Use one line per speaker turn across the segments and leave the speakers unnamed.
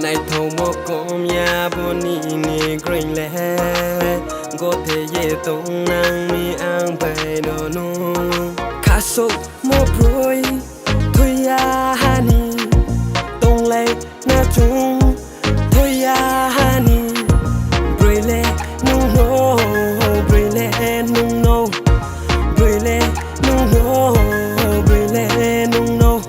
Này thâu một cơm ya boni ni green le go thể ye tông nang mi ang bay đồ nu khá sốc một rồi thôi ya hani tông lệ na chung thôi ya hani rồi lệ nung no rồi lệ nung no rồi lệ nung no rồi lệ nung no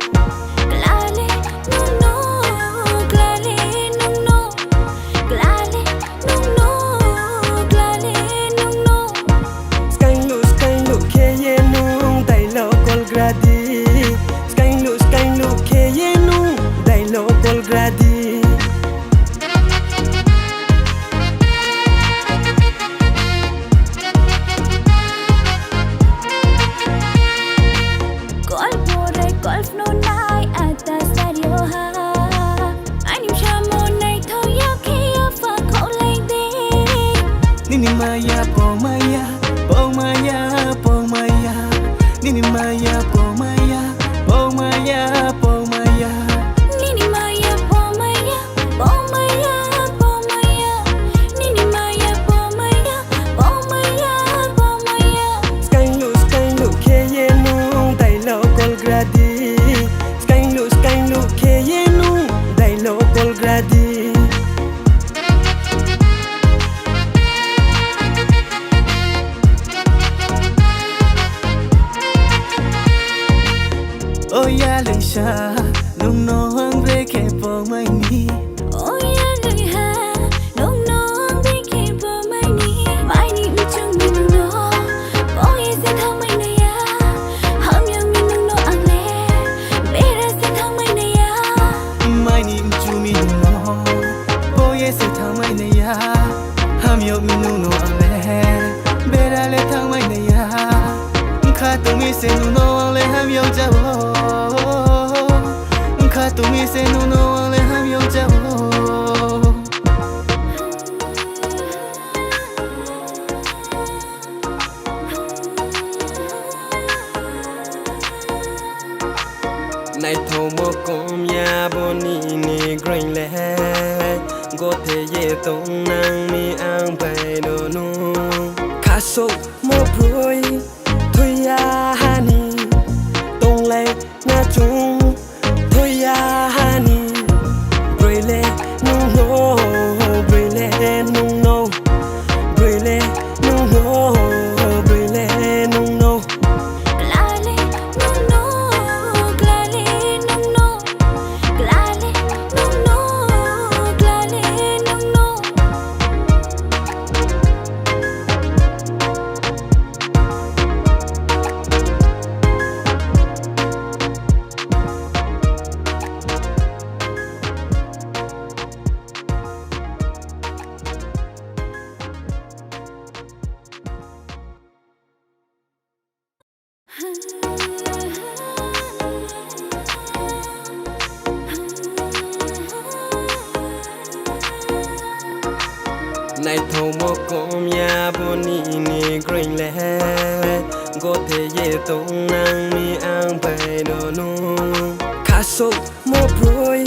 NiNi Maiya, paumaiya, paumaiya, paumaiya. NiNi Maiya, paumaiya, paumaiya, paumaiya.
NiNi Maiya, paumaiya, paumaiya, paumaiya. NiNi Maiya, paumaiya, paumaiya, paumaiya.
Sky look, ye nu, dai lo col gradi. Sky look, ye nu, dai lo col gradi. Oh ya Lisa, nung no ang reke po may ni.
Oh ya Lisa, nung no ang reke po may ni. Mai ni chung ni nung no, oh ye se thang mai na ya. Ham yang ni nung no ang le, bera se thang mai na ya.
Mai ni chung ni nung no, oh ye se thang mai na ya. Ham yang ni nung no ang le, bera le thang mai na ya. Khá tung mi se nung no ang le ham yang jabo. Tụi mi sẽ nô nô lên ham yêu cháu này thâu một cơm ya boni ni green le go thể ye tông nang mi ang bay đồ nu khá sốc một rồi thôi ya hani tông lệ na chung thôi ya hani rồi lệ nung no rồi lệ nung no rồi lệ nung no rồi lệ nung no này thâu một cơm ya boni ni green le go thể ye tông nang mi ang bay đồ nu khá sốc một rồi